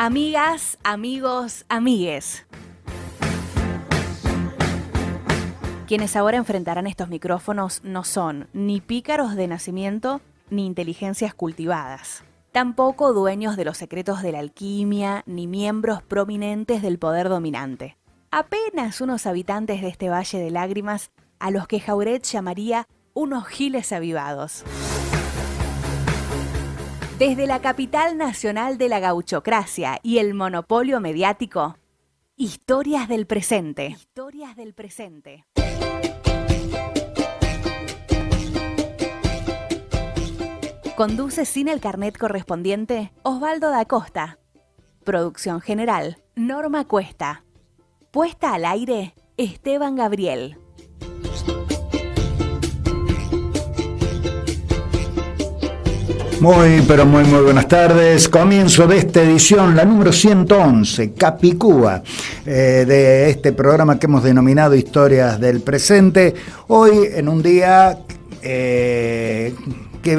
Amigas, amigos, amigues. Quienes ahora enfrentarán estos micrófonos no son ni pícaros de nacimiento ni inteligencias cultivadas. Tampoco dueños de los secretos de la alquimia ni miembros prominentes del poder dominante. Apenas unos habitantes de este valle de lágrimas a los que Jauret llamaría unos giles avivados. Desde la capital nacional de la gauchocracia y el monopolio mediático, historias del presente. Historias del presente. Conduce sin el carnet correspondiente Osvaldo da Costa. Producción general, Norma Cuesta. Puesta al aire, Esteban Gabriel. Muy buenas tardes. Comienzo de esta edición, la número 111, Capicúa, de este programa que hemos denominado Historias del Presente. Hoy en un día que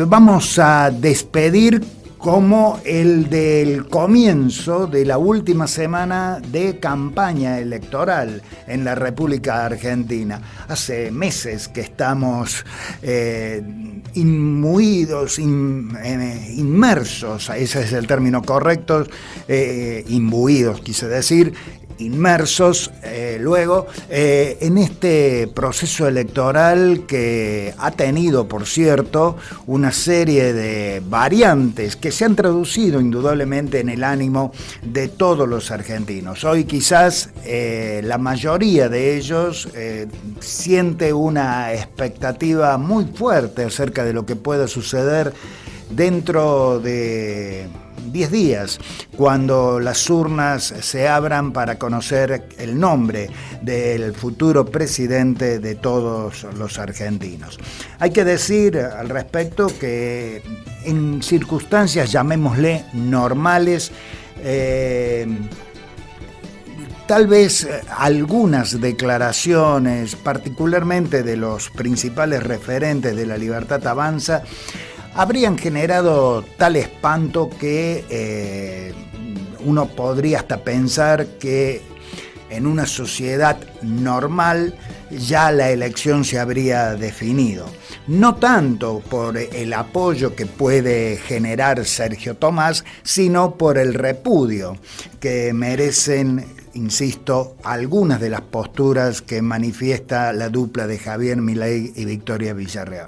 vamos a despedir como el del comienzo de la última semana de campaña electoral en la República Argentina. Hace meses que estamos inmersos, ese es el término correcto, imbuidos quise decir, inmersos en este proceso electoral que ha tenido, por cierto, una serie de variantes que se han traducido indudablemente en el ánimo de todos los argentinos. Hoy quizás la mayoría de ellos siente una expectativa muy fuerte acerca de lo que pueda suceder dentro de 10 días, cuando las urnas se abran para conocer el nombre del futuro presidente de todos los argentinos. Hay que decir al respecto que en circunstancias, llamémosle normales, tal vez algunas declaraciones, particularmente de los principales referentes de La Libertad Avanza, habrían generado tal espanto que uno podría hasta pensar que en una sociedad normal ya la elección se habría definido. No tanto por el apoyo que puede generar Sergio Tomás, sino por el repudio que merecen, insisto, algunas de las posturas que manifiesta la dupla de Javier Milei y Victoria Villarruel.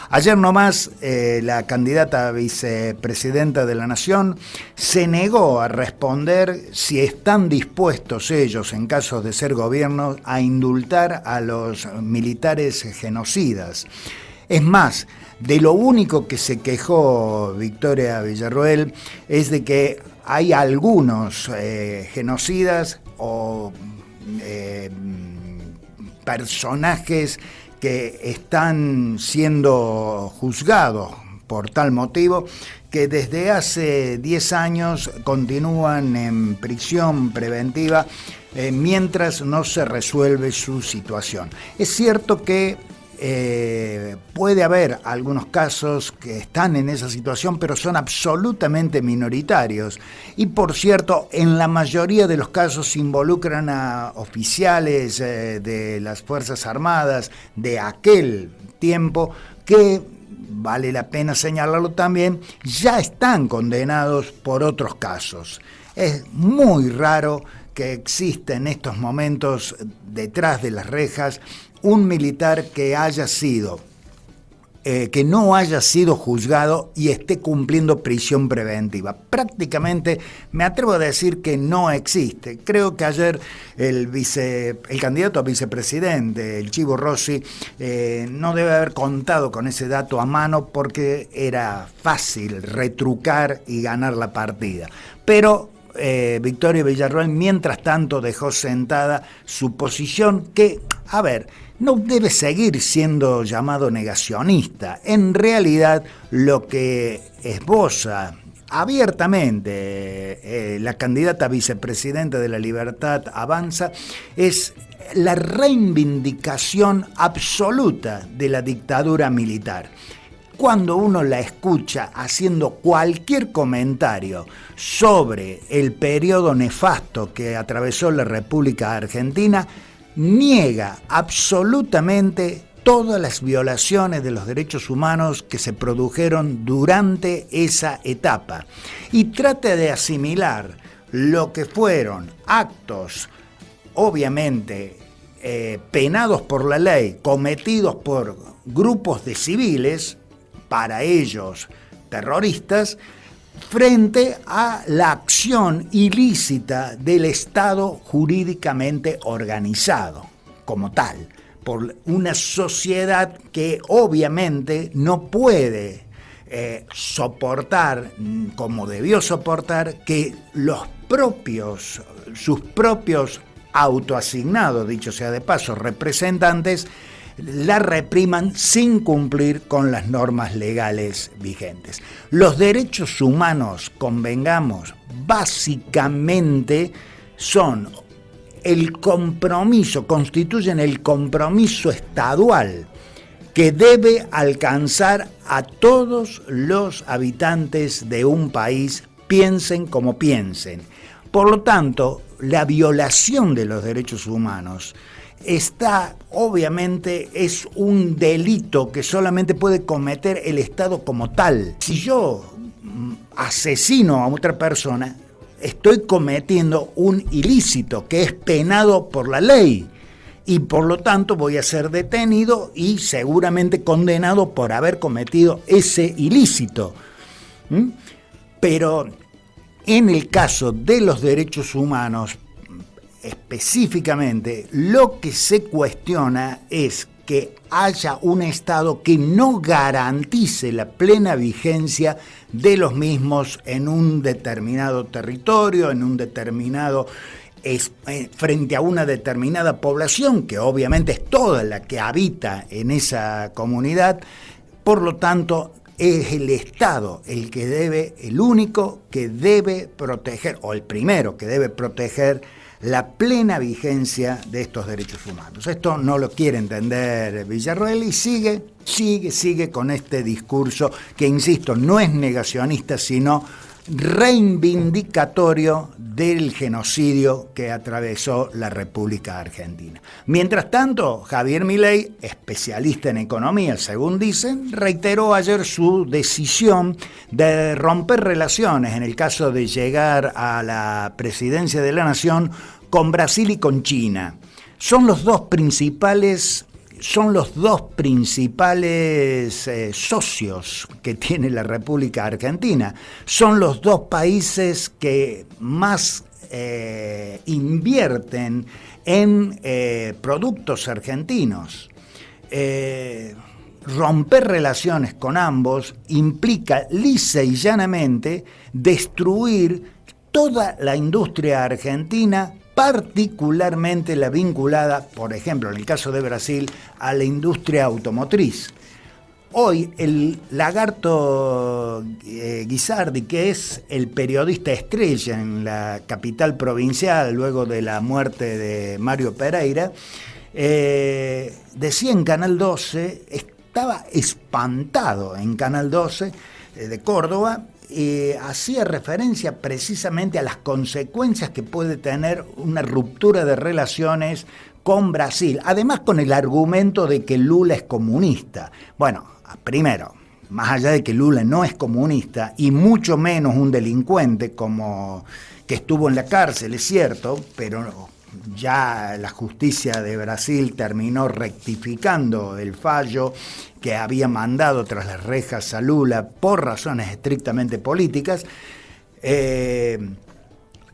Ayer nomás la candidata a vicepresidenta de la Nación se negó a responder si están dispuestos ellos, en caso de ser gobierno, a indultar a los militares genocidas. Es más, de lo único que se quejó Victoria Villarruel es de que hay algunos genocidas o personajes que están siendo juzgados por tal motivo que desde hace 10 años continúan en prisión preventiva mientras no se resuelve su situación. Es cierto que puede haber algunos casos que están en esa situación, pero son absolutamente minoritarios. Y por cierto, en la mayoría de los casos involucran a oficiales de las Fuerzas Armadas de aquel tiempo que, vale la pena señalarlo también, ya están condenados por otros casos. Es muy raro que exista en estos momentos detrás de las rejas un militar que haya sido, que no haya sido juzgado y esté cumpliendo prisión preventiva. Prácticamente me atrevo a decir que no existe. Creo que ayer el candidato a vicepresidente, el Chivo Rossi, no debe haber contado con ese dato a mano porque era fácil retrucar y ganar la partida. Pero Victoria Villarruel, mientras tanto, dejó sentada su posición que, no debe seguir siendo llamado negacionista. En realidad, lo que esboza abiertamente la candidata a vicepresidenta de La Libertad Avanza es la reivindicación absoluta de la dictadura militar. cuando uno la escucha haciendo cualquier comentario sobre el periodo nefasto que atravesó la República Argentina, niega absolutamente todas las violaciones de los derechos humanos que se produjeron durante esa etapa y trata de asimilar lo que fueron actos, obviamente, penados por la ley, cometidos por grupos de civiles, para ellos terroristas, frente a la acción ilícita del Estado jurídicamente organizado como tal, por una sociedad que obviamente no puede soportar, como debió soportar, que sus propios autoasignados, dicho sea de paso, representantes, la repriman sin cumplir con las normas legales vigentes. Los derechos humanos, convengamos, básicamente constituyen el compromiso estadual que debe alcanzar a todos los habitantes de un país, piensen como piensen. Por lo tanto, la violación de los derechos humanos obviamente es un delito que solamente puede cometer el Estado como tal. Si yo asesino a otra persona, estoy cometiendo un ilícito que es penado por la ley y por lo tanto voy a ser detenido y seguramente condenado por haber cometido ese ilícito. Pero en el caso de los derechos humanos, específicamente, lo que se cuestiona es que haya un Estado que no garantice la plena vigencia de los mismos en un determinado territorio, frente a una determinada población, que obviamente es toda la que habita en esa comunidad. Por lo tanto, es el Estado el único que debe proteger, o el primero que debe proteger la plena vigencia de estos derechos humanos. Esto no lo quiere entender Villarroel y sigue con este discurso que, insisto, no es negacionista, sino reivindicatorio del genocidio que atravesó la República Argentina. Mientras tanto, Javier Milei, especialista en economía, según dicen, reiteró ayer su decisión de romper relaciones en el caso de llegar a la presidencia de la Nación con Brasil y con China. Son los dos principales socios que tiene la República Argentina. Son los dos países que más invierten en productos argentinos. Romper relaciones con ambos implica lisa y llanamente destruir toda la industria argentina, particularmente la vinculada, por ejemplo, en el caso de Brasil, a la industria automotriz. Hoy el lagarto Guisardi, que es el periodista estrella en la capital provincial luego de la muerte de Mario Pereira, decía en Canal 12, estaba espantado en Canal 12 de Córdoba, hacía referencia precisamente a las consecuencias que puede tener una ruptura de relaciones con Brasil, además con el argumento de que Lula es comunista. Bueno, primero, más allá de que Lula no es comunista y mucho menos un delincuente como que estuvo en la cárcel, es cierto, pero ya la justicia de Brasil terminó rectificando el fallo que había mandado tras las rejas a Lula por razones estrictamente políticas.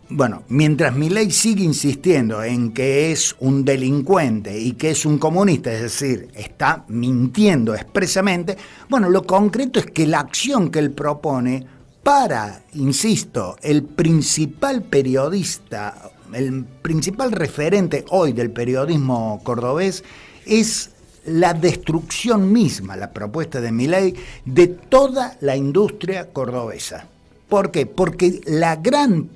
Bueno, mientras Milei sigue insistiendo en que es un delincuente y que es un comunista, es decir, está mintiendo expresamente, bueno, lo concreto es que la acción que él propone para, insisto, el principal periodista, el principal referente hoy del periodismo cordobés, es la destrucción misma, la propuesta de Milei, de toda la industria cordobesa. ¿Por qué? Porque la gran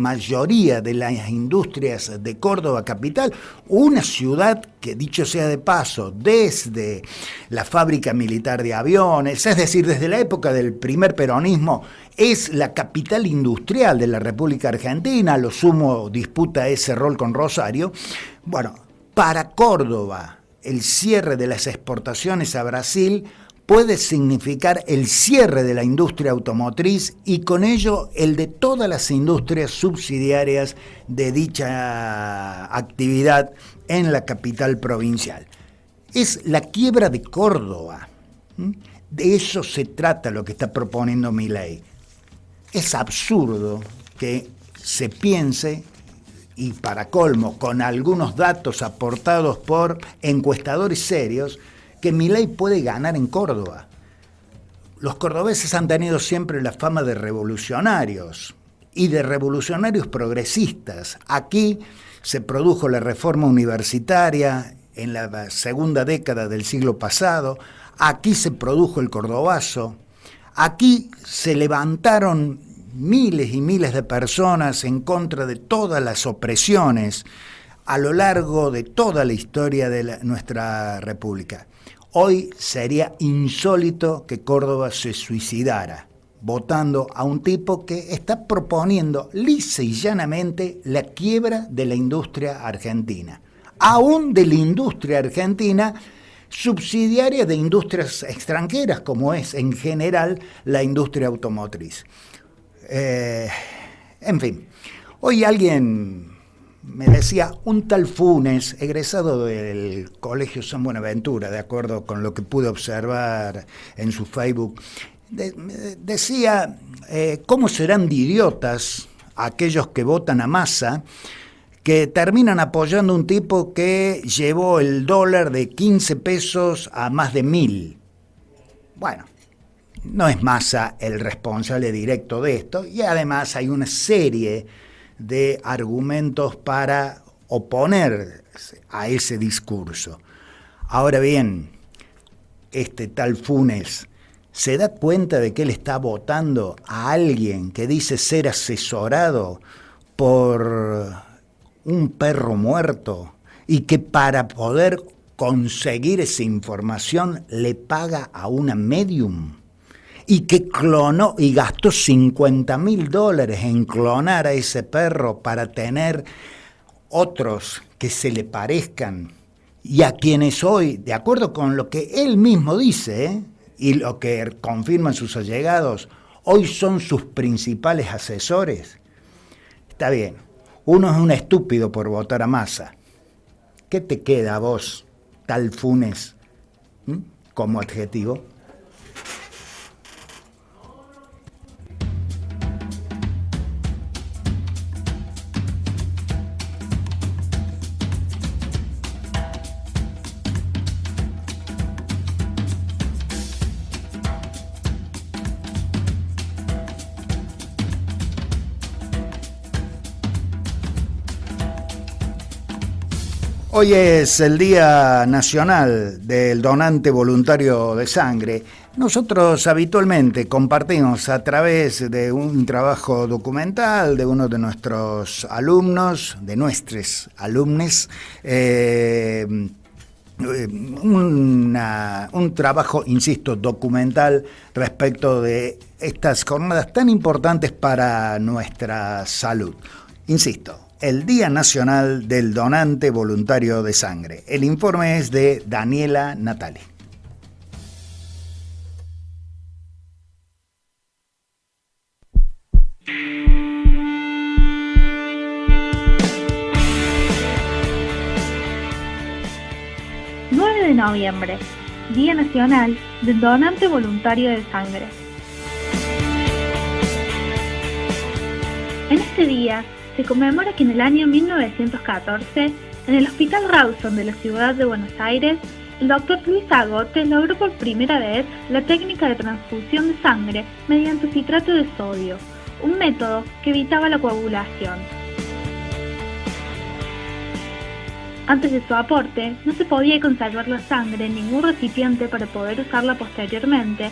mayoría de las industrias de Córdoba capital, una ciudad que, dicho sea de paso, desde la fábrica militar de aviones, es decir, desde la época del primer peronismo, es la capital industrial de la República Argentina, a lo sumo disputa ese rol con Rosario. Bueno, para Córdoba, el cierre de las exportaciones a Brasil puede significar el cierre de la industria automotriz y con ello el de todas las industrias subsidiarias de dicha actividad en la capital provincial. Es la quiebra de Córdoba. De eso se trata lo que está proponiendo Milei. Es absurdo que se piense, y para colmo, con algunos datos aportados por encuestadores serios, que Milei puede ganar en Córdoba. Los cordobeses han tenido siempre la fama de revolucionarios y de revolucionarios progresistas. Aquí se produjo la reforma universitaria en la segunda década del siglo pasado, aquí se produjo el cordobazo, aquí se levantaron miles y miles de personas en contra de todas las opresiones a lo largo de toda la historia de nuestra república. Hoy sería insólito que Córdoba se suicidara votando a un tipo que está proponiendo lisa y llanamente la quiebra de la industria argentina, aún de la industria argentina subsidiaria de industrias extranjeras, como es en general la industria automotriz. En fin, hoy alguien me decía, un tal Funes, egresado del Colegio San Buenaventura, de acuerdo con lo que pude observar en su Facebook, decía, ¿cómo serán de idiotas aquellos que votan a Massa, que terminan apoyando a un tipo que llevó el dólar de 15 pesos a más de 1.000? Bueno, no es Massa el responsable directo de esto, y además hay una serie de argumentos para oponerse a ese discurso. Ahora bien, este tal Funes se da cuenta de que él está votando a alguien que dice ser asesorado por un perro muerto y que para poder conseguir esa información le paga a una medium, y que clonó y gastó $50.000 en clonar a ese perro para tener otros que se le parezcan, y a quienes hoy, de acuerdo con lo que él mismo dice, y lo que confirman sus allegados, hoy son sus principales asesores. Está bien, uno es un estúpido por votar a Massa. ¿Qué te queda a vos, tal Funes, como adjetivo? Hoy es el Día Nacional del Donante Voluntario de Sangre. Nosotros habitualmente compartimos a través de un trabajo documental de uno de nuestros alumnos, de nuestros alumnos, un trabajo, insisto, documental respecto de estas jornadas tan importantes para nuestra salud. Insisto, el Día Nacional del Donante Voluntario de Sangre. El informe es de Daniela Natali. De noviembre, Día Nacional del Donante Voluntario de Sangre. En este día se conmemora que en el año 1914, en el Hospital Rawson de la ciudad de Buenos Aires, el doctor Luis Agote logró por primera vez la técnica de transfusión de sangre mediante citrato de sodio, un método que evitaba la coagulación. Antes de su aporte, no se podía conservar la sangre en ningún recipiente para poder usarla posteriormente,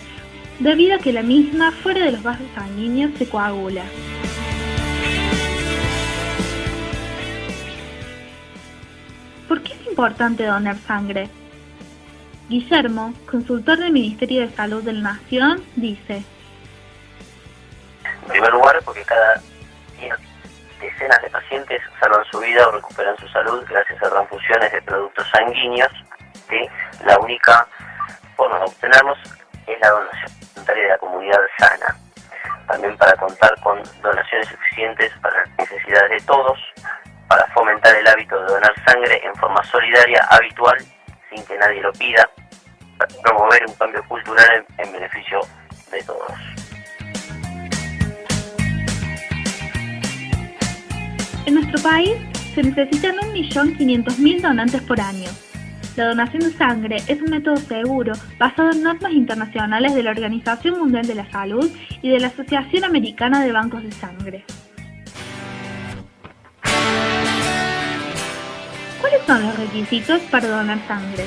debido a que la misma fuera de los vasos sanguíneos se coagula. ¿Por qué es importante donar sangre? Guillermo, consultor del Ministerio de Salud de la Nación, dice: en primer lugar, porque cada día decenas de pacientes salvan su vida o recuperan su salud gracias a transfusiones de productos sanguíneos, que la única forma de obtenerlos es la donación voluntaria de la comunidad sana. También para contar con donaciones suficientes para las necesidades de todos, para fomentar el hábito de donar sangre en forma solidaria, habitual, sin que nadie lo pida, para promover un cambio cultural en beneficio de todos. En nuestro país se necesitan 1.500.000 donantes por año. La donación de sangre es un método seguro basado en normas internacionales de la Organización Mundial de la Salud y de la Asociación Americana de Bancos de Sangre. ¿Cuáles son los requisitos para donar sangre?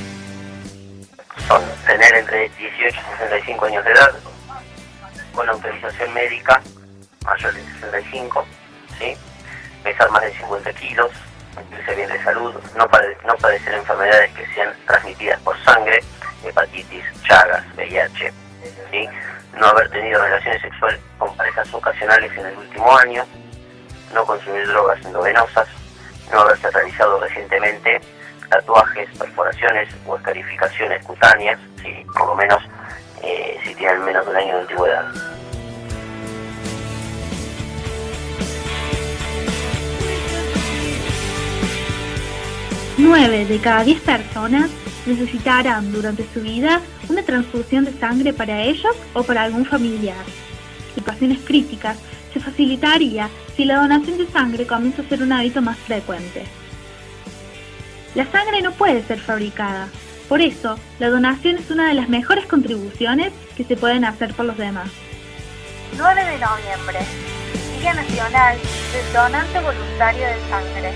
Son tener entre 18 y 65 años de edad, con autorización médica, mayor de 65, ¿sí? Pesar más de 50 kilos, sentirse bien de salud, no padecer enfermedades que sean transmitidas por sangre, hepatitis, Chagas, VIH, ¿sí? No haber tenido relaciones sexuales con parejas ocasionales en el último año, no consumir drogas endovenosas, no haberse realizado recientemente tatuajes, perforaciones o escarificaciones cutáneas, ¿sí? Por lo menos si tienen menos de un año de antigüedad. Nueve de cada 10 personas necesitarán durante su vida una transfusión de sangre para ellos o para algún familiar. En situaciones críticas se facilitaría si la donación de sangre comienza a ser un hábito más frecuente. La sangre no puede ser fabricada, por eso la donación es una de las mejores contribuciones que se pueden hacer por los demás. 9 de noviembre, Día Nacional del Donante Voluntario de Sangre.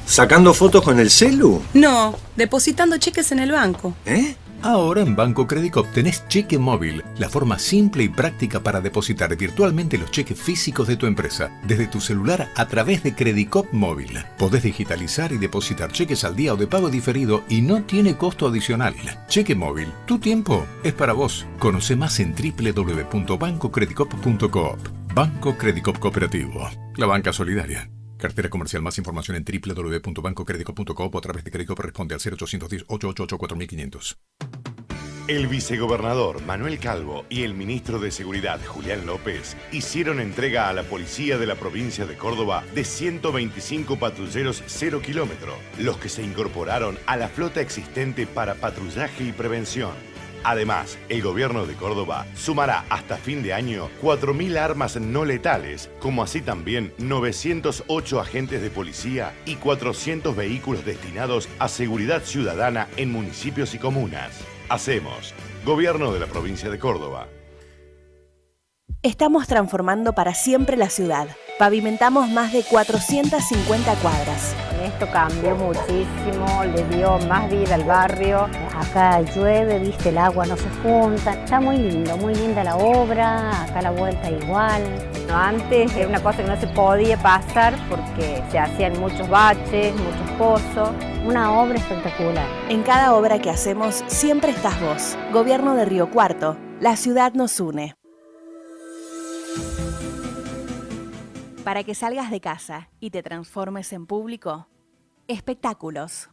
¿Sacando fotos con el celu? No, depositando cheques en el banco. ¿Eh? Ahora en Banco Credicop tenés cheque móvil, la forma simple y práctica para depositar virtualmente los cheques físicos de tu empresa, desde tu celular a través de Credicop Móvil. Podés digitalizar y depositar cheques al día o de pago diferido y no tiene costo adicional. Cheque móvil, tu tiempo es para vos. Conoce más en www.bancocredicop.coop. Banco Credicop Cooperativo, la banca solidaria. Cartera comercial. Más información en www.bancocredicop.coop o a través de Credicop. Responde al 0810-888-4500. El vicegobernador Manuel Calvo y el ministro de Seguridad Julián López hicieron entrega a la policía de la provincia de Córdoba de 125 patrulleros 0 kilómetro, los que se incorporaron a la flota existente para patrullaje y prevención. Además, el gobierno de Córdoba sumará hasta fin de año 4.000 armas no letales, como así también 908 agentes de policía y 400 vehículos destinados a seguridad ciudadana en municipios y comunas. Hacemos Gobierno de la provincia de Córdoba. Estamos transformando para siempre la ciudad. Pavimentamos más de 450 cuadras. Esto cambió muchísimo, le dio más vida al barrio. Acá llueve, viste, el agua no se junta. Está muy lindo, muy linda la obra, acá la vuelta igual. Antes era una cosa que no se podía pasar porque se hacían muchos baches, muchos pozos. Una obra espectacular. En cada obra que hacemos siempre estás vos. Gobierno de Río Cuarto. La ciudad nos une. Para que salgas de casa y te transformes en público, espectáculos.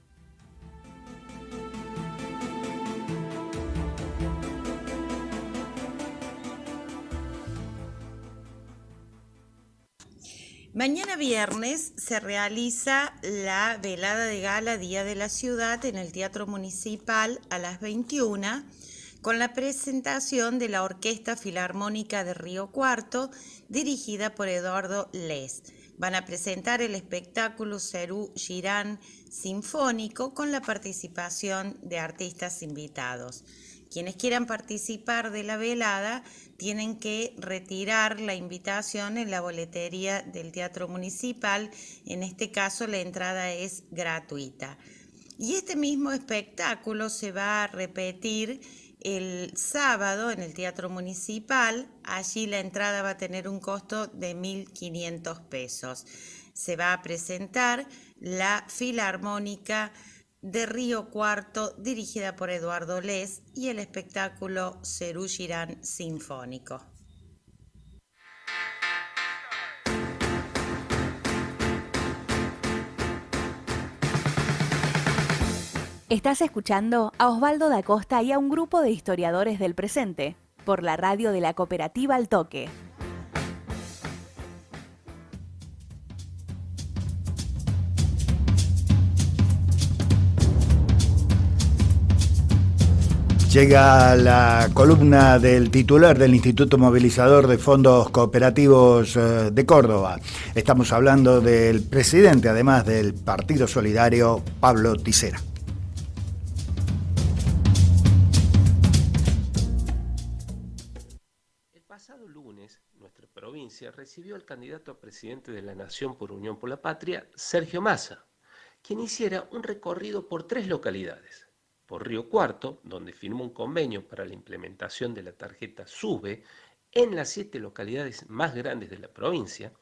Mañana viernes se realiza la velada de gala Día de la Ciudad en el Teatro Municipal a las 21 con la presentación de la Orquesta Filarmónica de Río Cuarto dirigida por Eduardo Les. Van a presentar el espectáculo Cerú Girán Sinfónico con la participación de artistas invitados. Quienes quieran participar de la velada tienen que retirar la invitación en la boletería del Teatro Municipal. En este caso, la entrada es gratuita. Y este mismo espectáculo se va a repetir el sábado en el Teatro Municipal. Allí la entrada va a tener un costo de 1.500 pesos. Se va a presentar la Filarmónica de Río Cuarto, dirigida por Eduardo Les, y el espectáculo Serú Girán Sinfónico. Estás escuchando a Osvaldo da Costa y a un grupo de historiadores del presente por la radio de la cooperativa Al Toque. Llega la columna del titular del Instituto Movilizador de Fondos Cooperativos de Córdoba. Estamos hablando del presidente, además del Partido Solidario, Pablo Tisera. El pasado lunes, nuestra provincia recibió al candidato a presidente de la Nación por Unión por la Patria, Sergio Massa, quien hiciera un recorrido por 3 localidades. Por Río Cuarto, donde firmó un convenio para la implementación de la tarjeta SUBE en las 7 localidades más grandes de la provincia.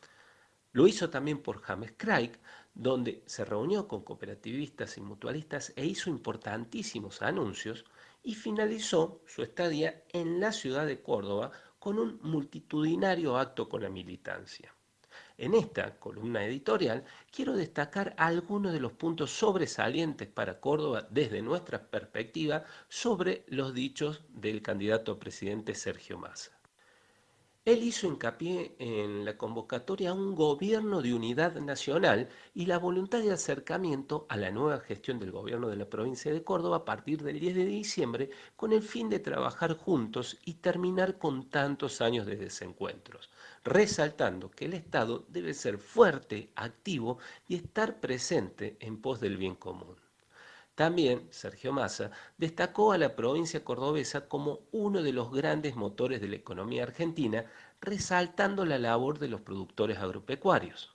Lo hizo también por James Craig, donde se reunió con cooperativistas y mutualistas e hizo importantísimos anuncios, y finalizó su estadía en la ciudad de Córdoba con un multitudinario acto con la militancia. En esta columna editorial quiero destacar algunos de los puntos sobresalientes para Córdoba desde nuestra perspectiva sobre los dichos del candidato a presidente Sergio Massa. Él hizo hincapié en la convocatoria a un gobierno de unidad nacional y la voluntad de acercamiento a la nueva gestión del gobierno de la provincia de Córdoba a partir del 10 de diciembre con el fin de trabajar juntos y terminar con tantos años de desencuentros, resaltando que el Estado debe ser fuerte, activo y estar presente en pos del bien común. También Sergio Massa destacó a la provincia cordobesa como uno de los grandes motores de la economía argentina, resaltando la labor de los productores agropecuarios.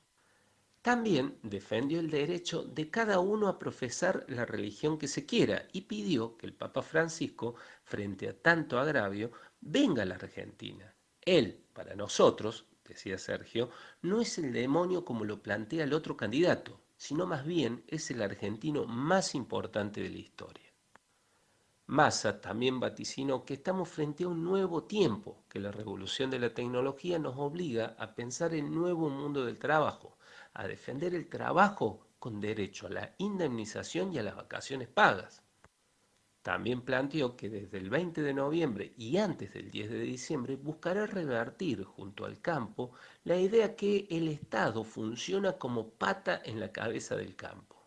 También defendió el derecho de cada uno a profesar la religión que se quiera y pidió que el Papa Francisco, frente a tanto agravio, venga a la Argentina. Él, para nosotros, decía Sergio, no es el demonio como lo plantea el otro candidato, sino más bien es el argentino más importante de la historia. Massa también vaticinó que estamos frente a un nuevo tiempo, que la revolución de la tecnología nos obliga a pensar el nuevo mundo del trabajo, a defender el trabajo con derecho a la indemnización y a las vacaciones pagas. También planteó que desde el 20 de noviembre y antes del 10 de diciembre buscará revertir junto al campo la idea que el Estado funciona como pata en la cabeza del campo.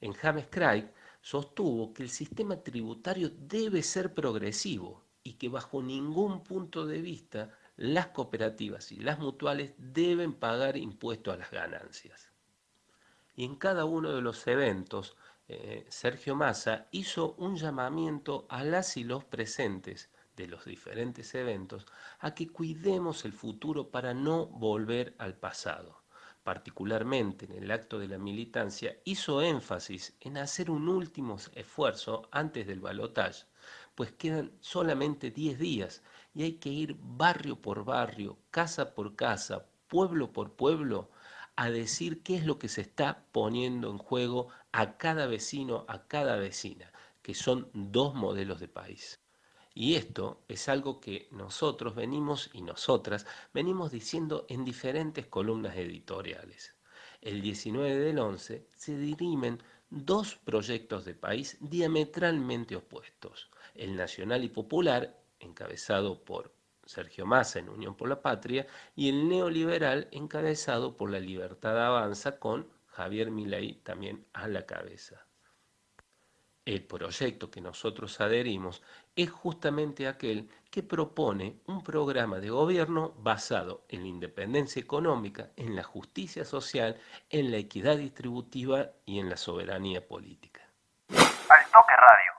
En James Craig sostuvo que el sistema tributario debe ser progresivo y que bajo ningún punto de vista las cooperativas y las mutuales deben pagar impuesto a las ganancias. Y en cada uno de los eventos, Sergio Massa hizo un llamamiento a las y los presentes de los diferentes eventos a que cuidemos el futuro para no volver al pasado. Particularmente en el acto de la militancia hizo énfasis en hacer un último esfuerzo antes del balotaje, pues quedan solamente 10 días y hay que ir barrio por barrio, casa por casa, pueblo por pueblo, a decir qué es lo que se está poniendo en juego a cada vecino, a cada vecina, que son 2 modelos de país. Y esto es algo que nosotros venimos y nosotras venimos diciendo en diferentes columnas editoriales. El 19 del 11 se dirimen 2 proyectos de país diametralmente opuestos. El nacional y popular, encabezado por Sergio Massa en Unión por la Patria, y el neoliberal encabezado por La Libertad Avanza con Javier Milei también a la cabeza. El proyecto que nosotros adherimos es justamente aquel que propone un programa de gobierno basado en la independencia económica, en la justicia social, en la equidad distributiva y en la soberanía política. Al Toque Radio.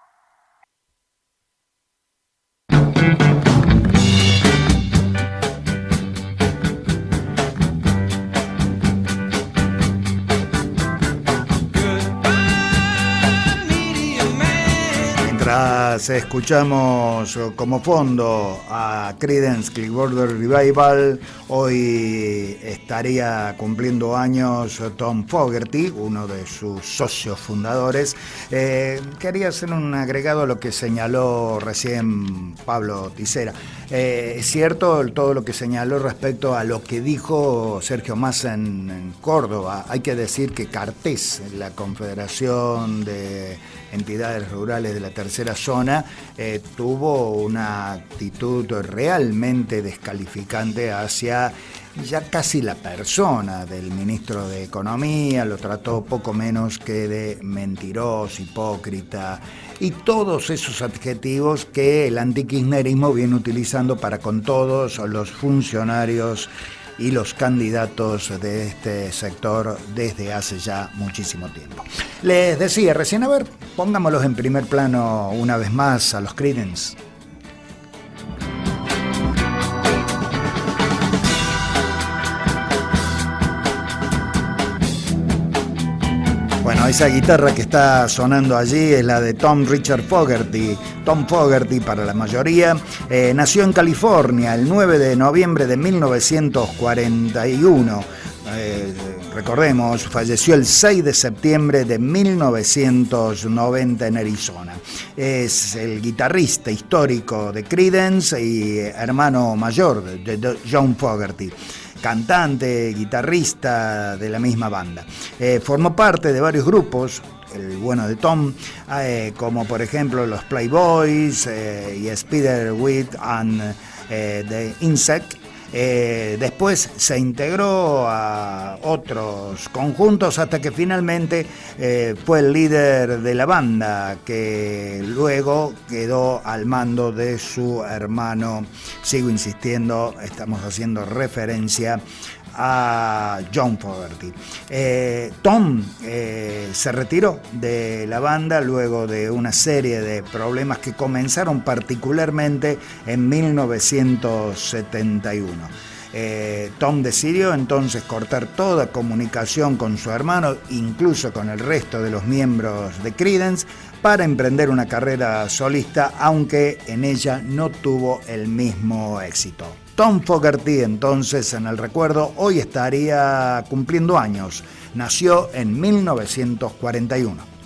mientras escuchamos como fondo a Creedence Clearwater Revival, hoy estaría cumpliendo años Tom Fogerty, uno de sus socios fundadores. Quería hacer un agregado a lo que señaló recién Pablo Ticera. Es cierto todo lo que señaló respecto a lo que dijo Sergio Massa en Córdoba. Hay que decir que Cartes, la Confederación de Entidades Rurales de la Tercera Zona, tuvo una actitud realmente descalificante hacia ya casi la persona del ministro de Economía. Lo trató poco menos que de mentiroso, hipócrita y todos esos adjetivos que el antikirchnerismo viene utilizando para con todos los funcionarios y los candidatos de este sector desde hace ya muchísimo tiempo. Les decía recién, a ver, pongámoslos en primer plano una vez más a los Creedence. Bueno, esa guitarra que está sonando allí es la de Tom Richard Fogerty. Tom Fogerty, para la mayoría, nació en California el 9 de noviembre de 1941. Recordemos, falleció el 6 de septiembre de 1990 en Arizona. Es el guitarrista histórico de Creedence y hermano mayor de John Fogerty. Cantante, guitarrista de la misma banda. Formó parte de varios grupos, el bueno de Tom, como por ejemplo los Playboys y Spiderweed and the Insect. Después se integró a otros conjuntos hasta que finalmente fue el líder de la banda, que luego quedó al mando de su hermano. Sigo insistiendo, estamos haciendo referencia a John Fogerty. Tom se retiró de la banda luego de una serie de problemas que comenzaron particularmente en 1971. Tom decidió entonces cortar toda comunicación con su hermano, incluso con el resto de los miembros de Creedence, para emprender una carrera solista, aunque en ella no tuvo el mismo éxito. Tom Fogerty, entonces, en el recuerdo, hoy estaría cumpliendo años. Nació en 1941.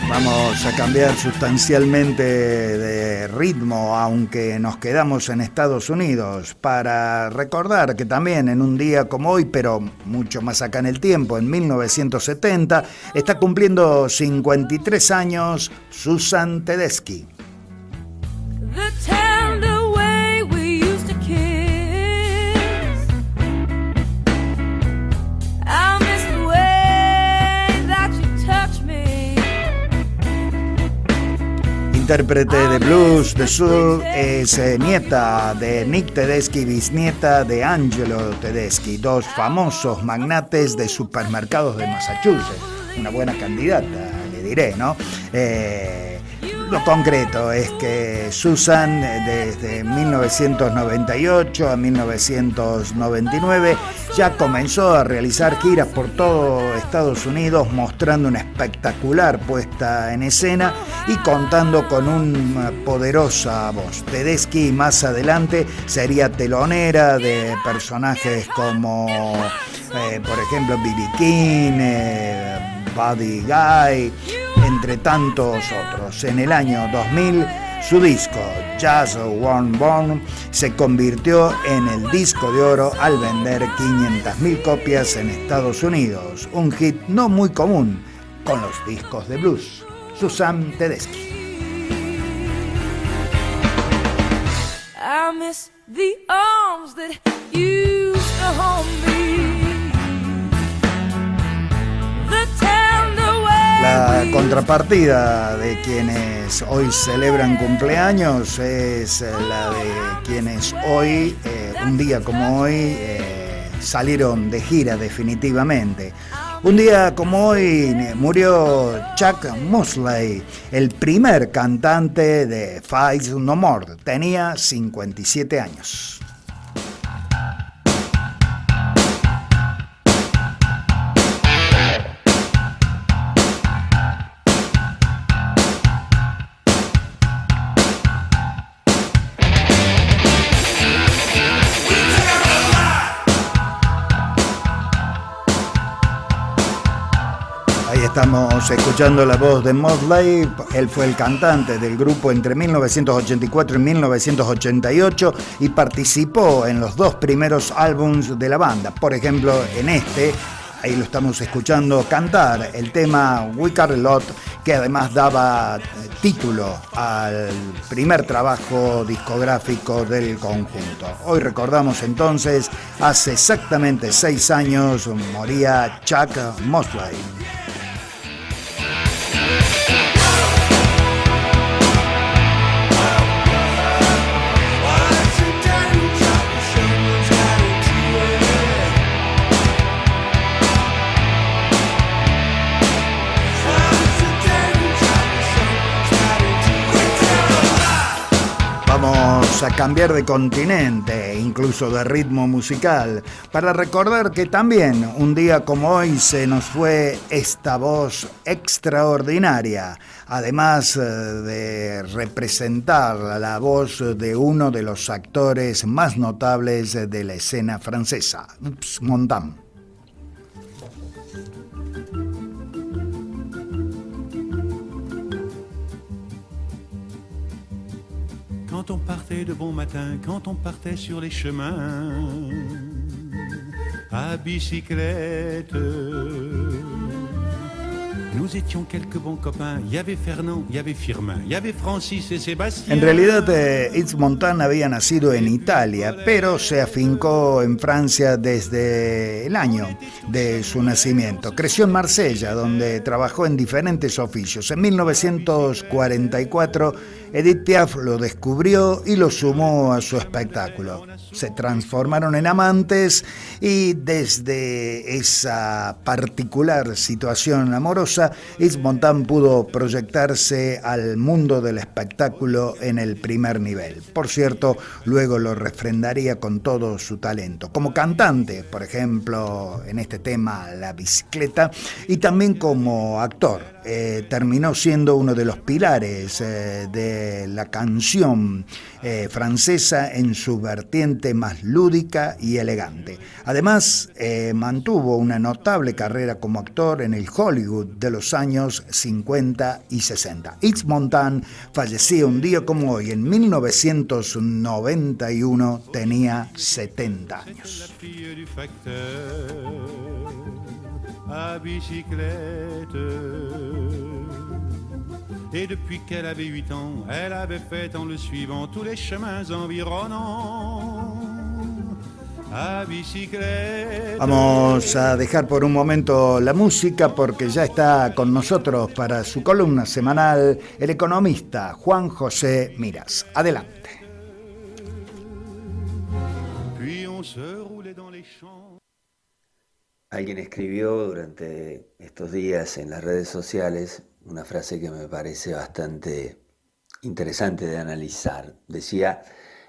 Vamos a cambiar sustancialmente de ritmo, aunque nos quedamos en Estados Unidos, para recordar que también en un día como hoy, pero mucho más acá en el tiempo, en 1970, está cumpliendo 53 años Susan Tedeschi. Intérprete de blues, de soul, es nieta de Nick Tedeschi, bisnieta de Angelo Tedeschi, dos famosos magnates de supermercados de Massachusetts. Una buena candidata, le diré, ¿no? Lo concreto es que Susan, desde 1998 a 1999, ya comenzó a realizar giras por todo Estados Unidos, mostrando una espectacular puesta en escena y contando con una poderosa voz. Tedeschi más adelante sería telonera de personajes como, por ejemplo, B.B. King, Buddy Guy, entre tantos otros. En el año 2000, su disco Just One Born se convirtió en el disco de oro al vender 500.000 copias en Estados Unidos, un hit no muy común con los discos de blues. Susan Tedeschi. I miss the arms that used to hold me. La contrapartida de quienes hoy celebran cumpleaños es la de quienes hoy, un día como hoy, salieron de gira definitivamente. Un día como hoy murió Chuck Mosley, el primer cantante de Faith No More. Tenía 57 años. Estamos escuchando la voz de Motley. Él fue el cantante del grupo entre 1984 y 1988 y participó en los 2 primeros álbumes de la banda. Por ejemplo, en este, ahí lo estamos escuchando cantar el tema We Care a Lot, que además daba título al primer trabajo discográfico del conjunto. Hoy recordamos entonces, hace exactamente 6 años moría Chuck Mosley. Vamos a cambiar de continente, incluso de ritmo musical, para recordar que también un día como hoy se nos fue esta voz extraordinaria, además de representar la voz de uno de los actores más notables de la escena francesa, Yves Montand. Quand on partait de bon matin, quand on partait sur les chemins, à bicyclette, nous étions quelques bons copains. Il y avait Fernand, il y avait Firmin, il y avait Francis et Sébastien. En realidad, Yves Montand había nacido en Italia, pero se afincó en Francia desde el año de su nacimiento. Creció en Marsella, donde trabajó en diferentes oficios. En 1944, Edith Piaf lo descubrió y lo sumó a su espectáculo. Se transformaron en amantes y desde esa particular situación amorosa, Yves Montand pudo proyectarse al mundo del espectáculo en el primer nivel. Por cierto, luego lo refrendaría con todo su talento. Como cantante, por ejemplo, en este tema La Bicicleta, y también como actor. Terminó siendo uno de los pilares de la canción francesa en su vertiente más lúdica y elegante. Además, mantuvo una notable carrera como actor en el Hollywood de los años 50 y 60. Yves Montand falleció un día como hoy, en 1991, tenía 70 años. À bicyclette. Et depuis qu'elle avait 8 ans, elle avait fait en le suivant tous les chemins environnants. À bicyclette. Vamos a dejar por un momento la música porque ya está con nosotros para su columna semanal el economista Juan José Miras. Adelante. Puis on se roulait dans les champs. Alguien escribió durante estos días en las redes sociales una frase que me parece bastante interesante de analizar. Decía,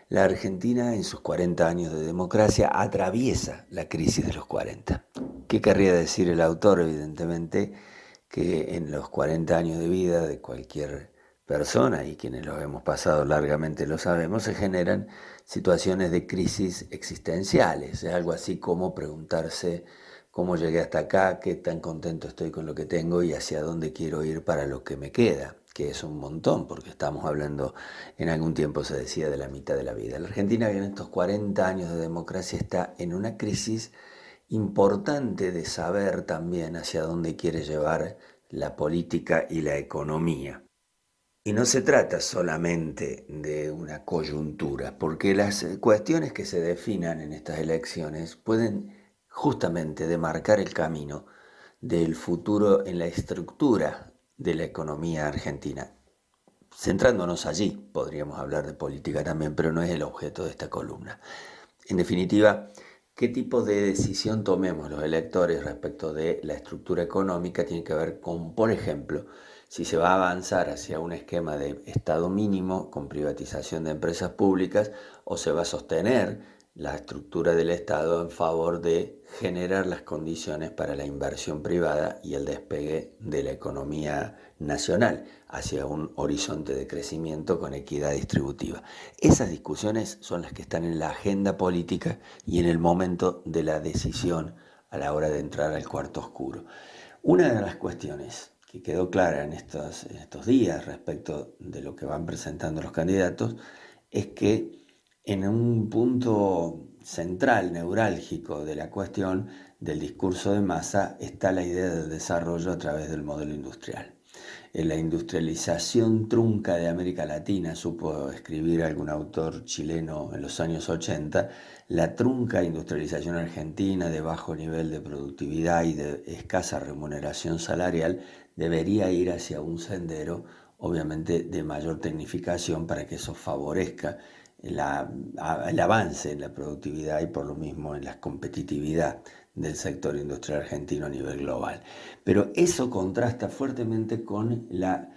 la Argentina en sus 40 años de democracia atraviesa la crisis de los 40. ¿Qué querría decir el autor? Evidentemente que en los 40 años de vida de cualquier persona, y quienes los hemos pasado largamente lo sabemos, se generan situaciones de crisis existenciales. Es algo así como preguntarse cómo llegué hasta acá, qué tan contento estoy con lo que tengo y hacia dónde quiero ir para lo que me queda, que es un montón, porque estamos hablando, en algún tiempo se decía, de la mitad de la vida. La Argentina, en estos 40 años de democracia, está en una crisis importante de saber también hacia dónde quiere llevar la política y la economía. Y no se trata solamente de una coyuntura, porque las cuestiones que se definan en estas elecciones pueden justamente demarcar el camino del futuro en la estructura de la economía argentina. Centrándonos allí, podríamos hablar de política también, pero no es el objeto de esta columna. En definitiva, ¿qué tipo de decisión tomemos los electores respecto de la estructura económica? Tiene que ver con, por ejemplo, si se va a avanzar hacia un esquema de Estado mínimo con privatización de empresas públicas o se va a sostener la estructura del Estado en favor de generar las condiciones para la inversión privada y el despegue de la economía nacional hacia un horizonte de crecimiento con equidad distributiva. Esas discusiones son las que están en la agenda política y en el momento de la decisión a la hora de entrar al cuarto oscuro. Una de las cuestiones que quedó clara en estos días respecto de lo que van presentando los candidatos es que en un punto central, neurálgico de la cuestión del discurso de Massa está la idea del desarrollo a través del modelo industrial. En la industrialización trunca de América Latina, supo escribir algún autor chileno en los años 80, la trunca industrialización argentina de bajo nivel de productividad y de escasa remuneración salarial debería ir hacia un sendero, obviamente, de mayor tecnificación para que eso favorezca el avance en la productividad y por lo mismo en la competitividad del sector industrial argentino a nivel global. Pero eso contrasta fuertemente con la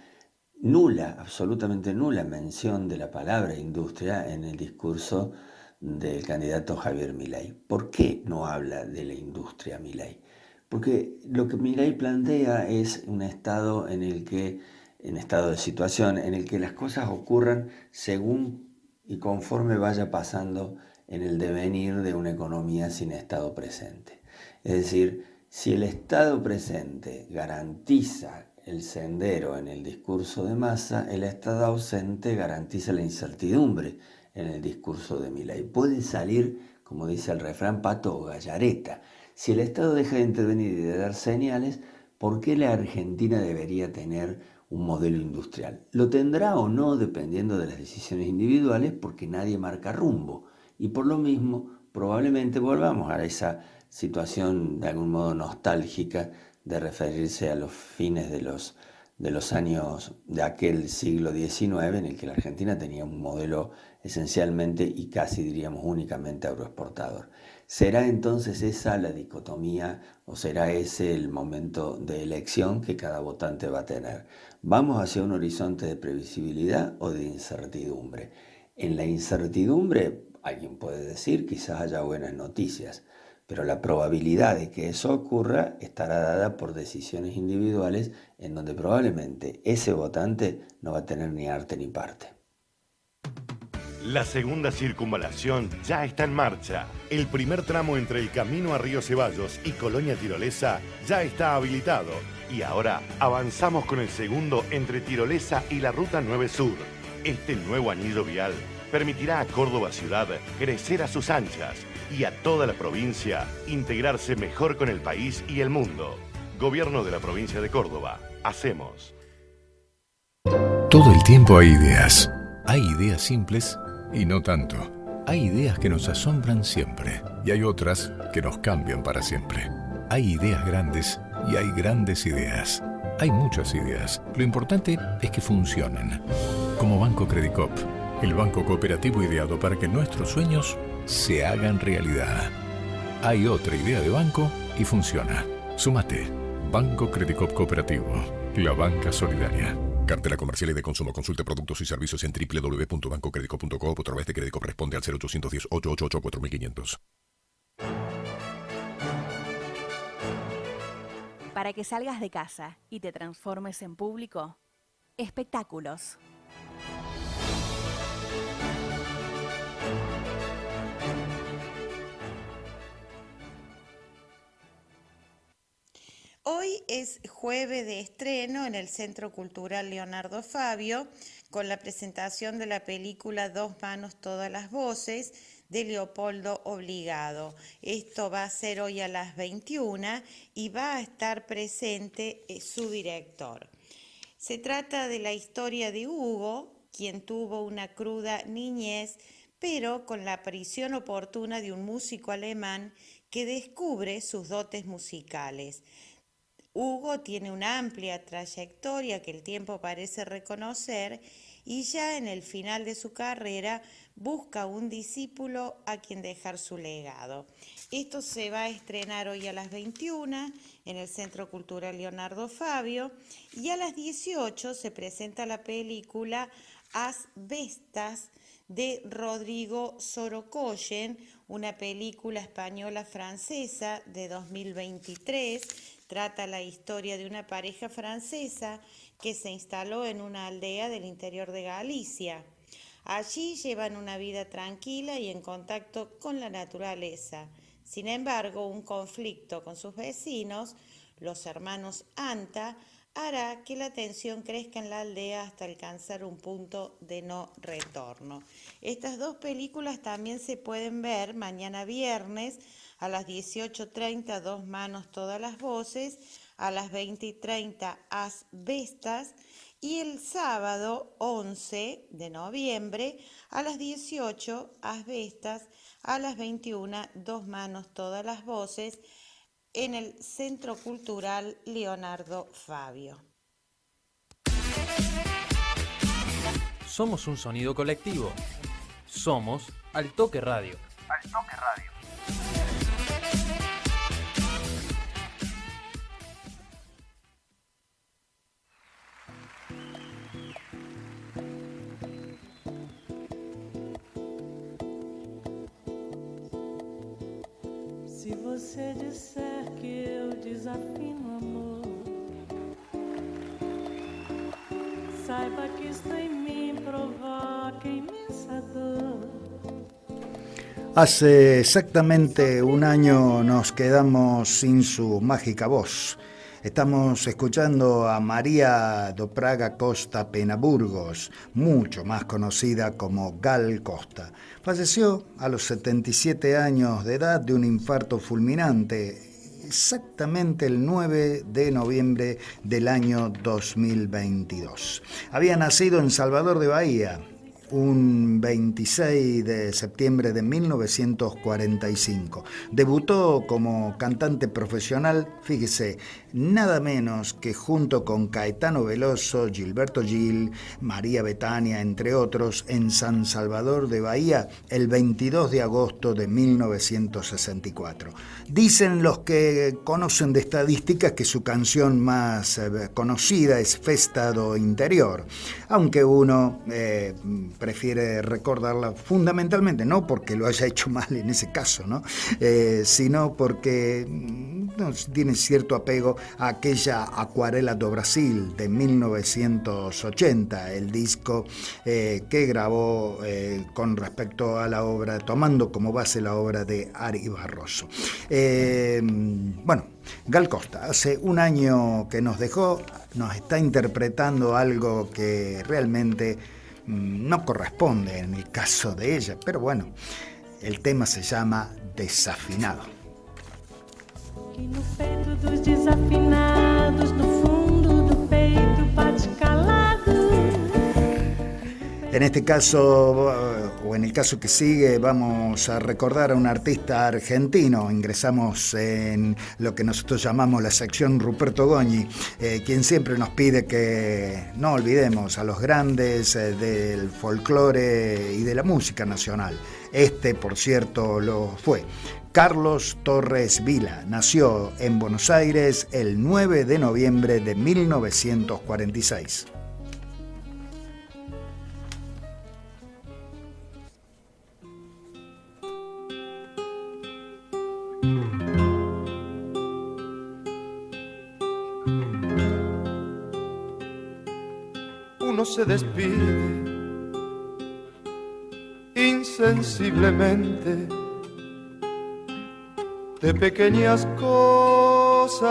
absolutamente nula mención de la palabra industria en el discurso del candidato Javier Milei. ¿Por qué no habla de la industria Milei? Porque lo que Milei plantea es un estado de situación en el que las cosas ocurran según y conforme vaya pasando en el devenir de una economía sin estado presente. Es decir, si el estado presente garantiza el sendero en el discurso de Massa, el estado ausente garantiza la incertidumbre en el discurso de Milei. Puede salir, como dice el refrán, pato o gallareta. Si el estado deja de intervenir y de dar señales, ¿por qué la Argentina debería tener un modelo industrial? Lo tendrá o no dependiendo de las decisiones individuales, porque nadie marca rumbo. Y por lo mismo, probablemente volvamos a esa situación de algún modo nostálgica de referirse a los fines de los años de aquel siglo XIX, en el que la Argentina tenía un modelo esencialmente y casi diríamos únicamente agroexportador. ¿Será entonces esa la dicotomía o será ese el momento de elección que cada votante va a tener? ¿Vamos hacia un horizonte de previsibilidad o de incertidumbre? En la incertidumbre, alguien puede decir, quizás haya buenas noticias, pero la probabilidad de que eso ocurra estará dada por decisiones individuales en donde probablemente ese votante no va a tener ni arte ni parte. La segunda circunvalación ya está en marcha. El primer tramo entre el camino a Río Ceballos y Colonia Tirolesa ya está habilitado. Y ahora avanzamos con el segundo entre Tirolesa y la Ruta 9 Sur. Este nuevo anillo vial permitirá a Córdoba Ciudad crecer a sus anchas y a toda la provincia integrarse mejor con el país y el mundo. Gobierno de la provincia de Córdoba. Hacemos. Todo el tiempo hay ideas. Hay ideas simples y no tanto. Hay ideas que nos asombran siempre y hay otras que nos cambian para siempre. Hay ideas grandes y hay grandes ideas. Hay muchas ideas. Lo importante es que funcionen. Como Banco Credicop, el banco cooperativo ideado para que nuestros sueños se hagan realidad. Hay otra idea de banco y funciona. Súmate. Banco Credicop Cooperativo. La banca solidaria. Cartela comercial y de consumo. Consulte productos y servicios en www.bancocredico.co o a través de Credicop. Responde al 0810-888-4500. Para que salgas de casa y te transformes en público, espectáculos. Hoy es jueves de estreno en el Centro Cultural Leonardo Fabio con la presentación de la película Dos manos, todas las voces de Leopoldo Obligado. Esto va a ser hoy a las 21 y va a estar presente su director. Se trata de la historia de Hugo, quien tuvo una cruda niñez, pero con la aparición oportuna de un músico alemán que descubre sus dotes musicales. Hugo tiene una amplia trayectoria que el tiempo parece reconocer y ya en el final de su carrera busca un discípulo a quien dejar su legado. Esto se va a estrenar hoy a las 21 en el Centro Cultural Leonardo Fabio y a las 18 se presenta la película Asbestas de Rodrigo Sorogoyen, una película española-francesa de 2023. Trata la historia de una pareja francesa que se instaló en una aldea del interior de Galicia. Allí llevan una vida tranquila y en contacto con la naturaleza. Sin embargo, un conflicto con sus vecinos Los hermanos Anta, hará que la tensión crezca en la aldea hasta alcanzar un punto de no retorno. Estas dos películas también se pueden ver mañana viernes a las 18:30, Dos manos, todas las voces, a las 20:30, Asbestas, y el sábado 11 de noviembre a las 18, Asbestas, a las 21, Dos manos, todas las voces, en el Centro Cultural Leonardo Fabio. Somos un sonido colectivo. Somos Al Toque Radio. Al Toque Radio. Se você disser que eu desafino amor, saiba que isto em mim provoca inmensa dor. Hace exactamente un año nos quedamos sin su mágica voz. Estamos escuchando a María do Praga Costa Penaburgos, mucho más conocida como Gal Costa. Falleció a los 77 años de edad de un infarto fulminante, exactamente el 9 de noviembre del año 2022. Había nacido en Salvador de Bahía, un 26 de septiembre de 1945. Debutó como cantante profesional, fíjese, nada menos que junto con Caetano Veloso, Gilberto Gil, María Bethania, entre otros, en San Salvador de Bahía el 22 de agosto de 1964. Dicen los que conocen de estadísticas que su canción más conocida es Festa do Interior, aunque uno prefiere recordarla fundamentalmente, no porque lo haya hecho mal en ese caso, ¿no? Sino porque tiene cierto apego a aquella Acuarela do Brasil de 1980, el disco que grabó con respecto a la obra, tomando como base la obra de Ari Barroso. Bueno, Gal Costa, hace un año que nos dejó, nos está interpretando algo que realmente no corresponde en el caso de ella, pero bueno, el tema se llama Desafinado. Que no peito dos desafinados, no fundo do peito bate calado. En este caso, o en el caso que sigue, vamos a recordar a un artista argentino. Ingresamos en lo que nosotros llamamos la sección Ruperto Goñi, quien siempre nos pide que no olvidemos a los grandes del folclore y de la música nacional. Este, por cierto, lo fue. Carlos Torres Vila nació en Buenos Aires el 9 de noviembre de 1946. Uno se despide insensiblemente de pequeñas cosas.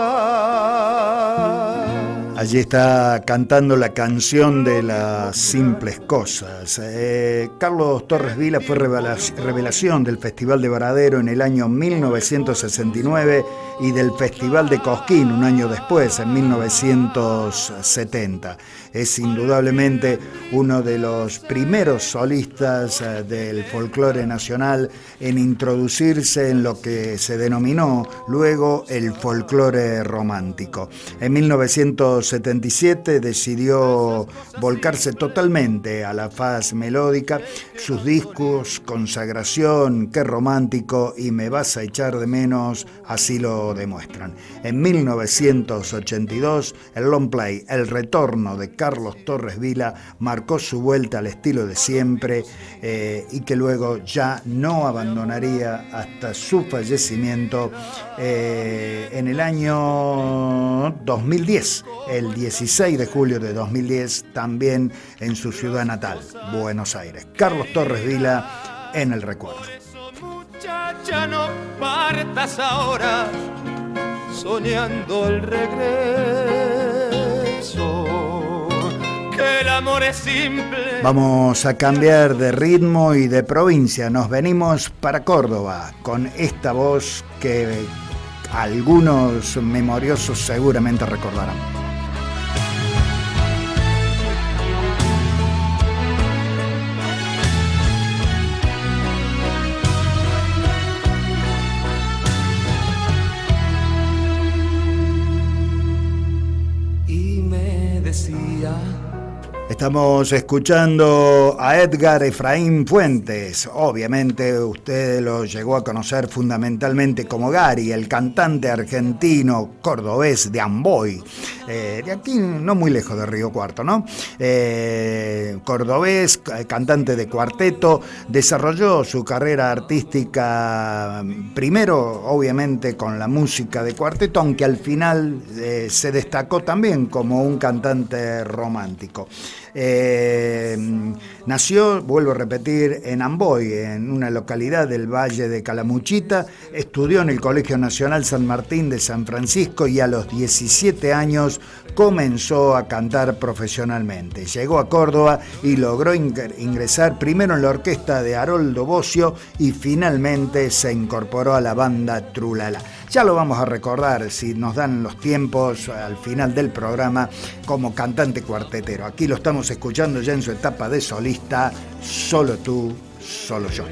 Allí está cantando la canción de las simples cosas. Carlos Torres Vila fue revelación del Festival de Varadero en el año 1969 y del Festival de Cosquín un año después, en 1970. Es indudablemente uno de los primeros solistas del folclore nacional en introducirse en lo que se denominó luego el folclore romántico. En 1977 decidió volcarse totalmente a la faz melódica. Sus discos, Consagración, Qué romántico y Me vas a echar de menos, así lo demuestran. En 1982, el long play El retorno de Carlos Torres Vila marcó su vuelta al estilo de siempre y que luego ya no abandonaría hasta su fallecimiento en el año 2010, el 16 de julio de 2010, también en su ciudad natal, Buenos Aires. Carlos Torres Vila en el recuerdo. Muchacha, no partas ahora, soñando el regreso, que el amor es simple. Vamos a cambiar de ritmo y de provincia. Nos venimos para Córdoba con esta voz que algunos memoriosos seguramente recordarán. Estamos escuchando a Edgar Efraín Fuentes. Obviamente usted lo llegó a conocer fundamentalmente como Gary, el cantante argentino cordobés de Amboy, de aquí no muy lejos de Río Cuarto, ¿no? Cordobés, cantante de cuarteto, desarrolló su carrera artística primero obviamente con la música de cuarteto, aunque al final se destacó también como un cantante romántico. Nació, vuelvo a repetir, en Amboy, en una localidad del Valle de Calamuchita. Estudió en el Colegio Nacional San Martín de San Francisco y a los 17 años comenzó a cantar profesionalmente. Llegó a Córdoba y logró ingresar primero en la orquesta de Haroldo Bocio y finalmente se incorporó a la banda Trulala. Ya lo vamos a recordar, si nos dan los tiempos, al final del programa, como cantante cuartetero. Aquí lo estamos escuchando ya en su etapa de solista, Solo tú, solo yo.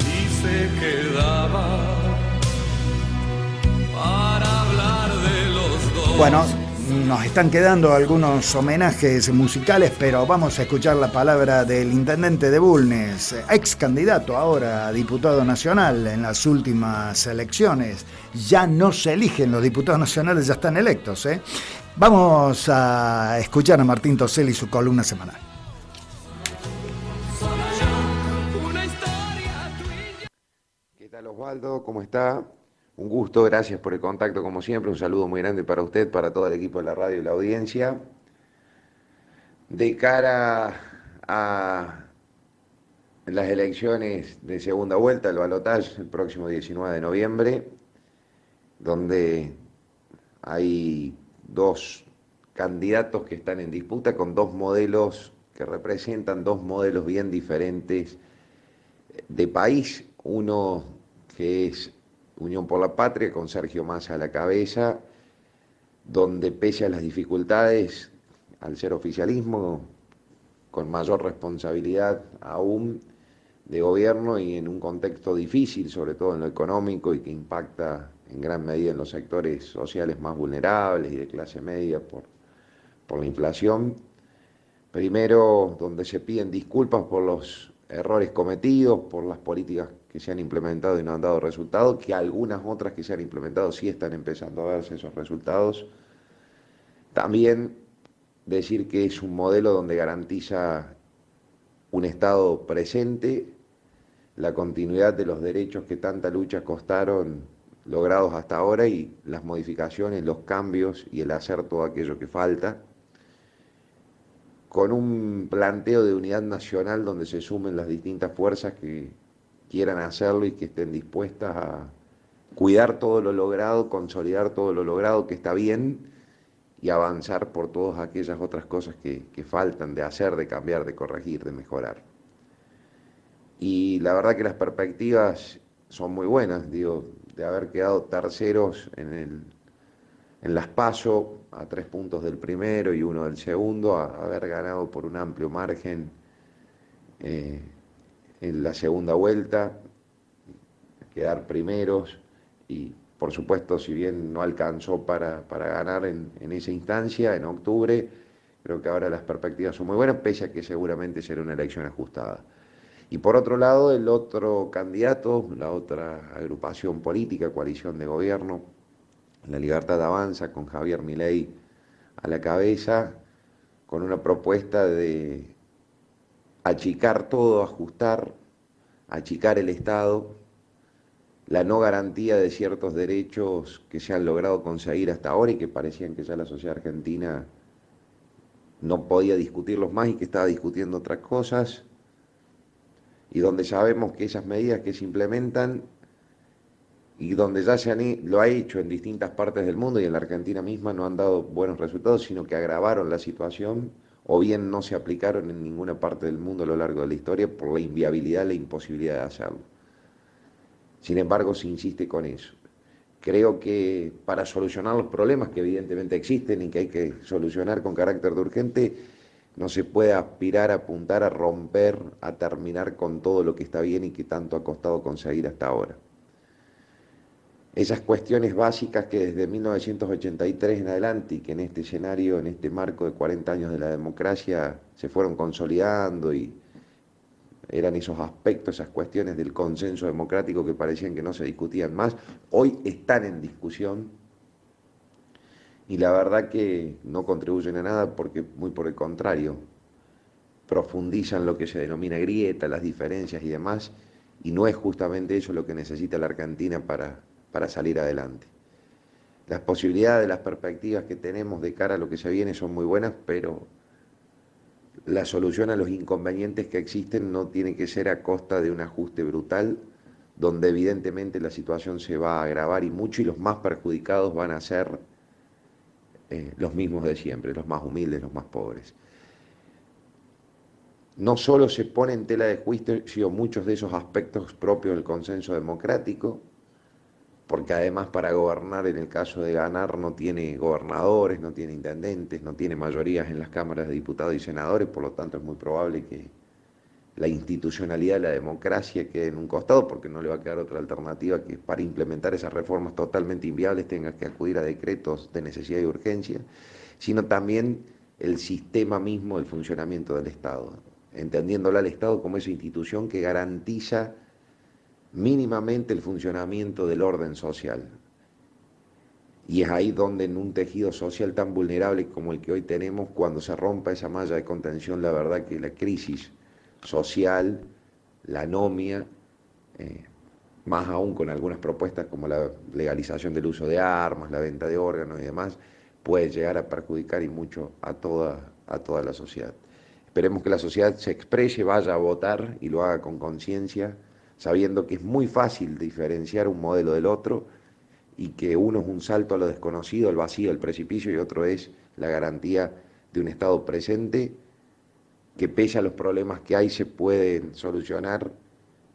Y se quedaba para hablar de los dos. Bueno, nos están quedando algunos homenajes musicales, pero vamos a escuchar la palabra del intendente de Bulnes, ex candidato ahora a diputado nacional en las últimas elecciones. Ya no se eligen, los diputados nacionales ya están electos, ¿eh? Vamos a escuchar a Martín Toseli y su columna semanal. ¿Qué tal, Osvaldo? ¿Cómo está? Un gusto, gracias por el contacto como siempre, un saludo muy grande para usted, para todo el equipo de la radio y la audiencia. De cara a las elecciones de segunda vuelta, el balotaje, el próximo 19 de noviembre, donde hay dos candidatos que están en disputa con dos modelos que representan dos modelos bien diferentes de país, uno que es Unión por la Patria, con Sergio Massa a la cabeza, donde pese a las dificultades, al ser oficialismo, con mayor responsabilidad aún de gobierno y en un contexto difícil, sobre todo en lo económico y que impacta en gran medida en los sectores sociales más vulnerables y de clase media por la inflación. Primero, donde se piden disculpas por los errores cometidos, por las políticas que se han implementado y no han dado resultados, que algunas otras que se han implementado sí están empezando a verse esos resultados. También decir que es un modelo donde garantiza un Estado presente, la continuidad de los derechos que tanta lucha costaron logrados hasta ahora y las modificaciones, los cambios y el hacer todo aquello que falta, con un planteo de unidad nacional donde se sumen las distintas fuerzas que quieran hacerlo y que estén dispuestas a cuidar todo lo logrado, consolidar todo lo logrado que está bien y avanzar por todas aquellas otras cosas que faltan de hacer, de cambiar, de corregir, de mejorar. Y la verdad que las perspectivas son muy buenas, digo, de haber quedado terceros en las PASO, a 3 puntos del primero y 1 del segundo, a haber ganado por un amplio margen en la segunda vuelta, quedar primeros y por supuesto, si bien no alcanzó para ganar en esa instancia, en octubre, creo que ahora las perspectivas son muy buenas, pese a que seguramente será una elección ajustada. Y por otro lado, el otro candidato, la otra agrupación política, coalición de gobierno, La Libertad Avanza, con Javier Milei a la cabeza, con una propuesta de achicar todo, ajustar, achicar el Estado, la no garantía de ciertos derechos que se han logrado conseguir hasta ahora y que parecían que ya la sociedad argentina no podía discutirlos más y que estaba discutiendo otras cosas, y donde sabemos que esas medidas que se implementan y donde ya lo ha hecho en distintas partes del mundo y en la Argentina misma no han dado buenos resultados, sino que agravaron la situación, o bien no se aplicaron en ninguna parte del mundo a lo largo de la historia por la inviabilidad, la imposibilidad de hacerlo. Sin embargo, se insiste con eso. Creo que para solucionar los problemas que evidentemente existen y que hay que solucionar con carácter de urgente, no se puede aspirar a apuntar a romper, a terminar con todo lo que está bien y que tanto ha costado conseguir hasta ahora. Esas cuestiones básicas que desde 1983 en adelante y que en este escenario, en este marco de 40 años de la democracia se fueron consolidando y eran esos aspectos, esas cuestiones del consenso democrático que parecían que no se discutían más, hoy están en discusión y la verdad que no contribuyen a nada porque muy por el contrario, profundizan lo que se denomina grieta, las diferencias y demás, y no es justamente eso lo que necesita la Argentina para salir adelante. Las posibilidades, las perspectivas que tenemos de cara a lo que se viene son muy buenas, pero la solución a los inconvenientes que existen no tiene que ser a costa de un ajuste brutal, donde evidentemente la situación se va a agravar y mucho, y los más perjudicados van a ser los mismos de siempre, los más humildes, los más pobres. No solo se pone en tela de juicio muchos de esos aspectos propios del consenso democrático, porque además para gobernar, en el caso de ganar, no tiene gobernadores, no tiene intendentes, no tiene mayorías en las cámaras de diputados y senadores, por lo tanto es muy probable que la institucionalidad de la democracia quede en un costado, porque no le va a quedar otra alternativa que para implementar esas reformas totalmente inviables tenga que acudir a decretos de necesidad y urgencia, sino también el sistema mismo del funcionamiento del Estado, entendiéndolo al Estado como esa institución que garantiza mínimamente el funcionamiento del orden social. Y es ahí donde en un tejido social tan vulnerable como el que hoy tenemos, cuando se rompa esa malla de contención, la verdad que la crisis social, la anomia, más aún con algunas propuestas como la legalización del uso de armas, la venta de órganos y demás, puede llegar a perjudicar y mucho a toda la sociedad. Esperemos que la sociedad se exprese, vaya a votar y lo haga con conciencia, sabiendo que es muy fácil diferenciar un modelo del otro y que uno es un salto a lo desconocido, al vacío, al precipicio, y otro es la garantía de un Estado presente que pese a los problemas que hay se pueden solucionar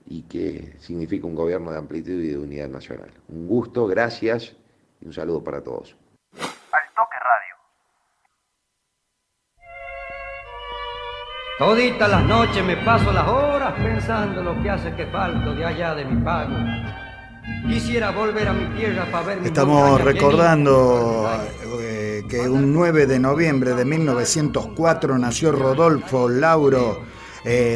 y que significa un gobierno de amplitud y de unidad nacional. Un gusto, gracias y un saludo para todos. Al Toque Radio. Toditas las noches me paso las horas pensando lo que hace que falto de allá de mi pago. Quisiera volver a mi tierra para ver mi Estamos recordando que un 9 de noviembre de 1904 nació Rodolfo Lauro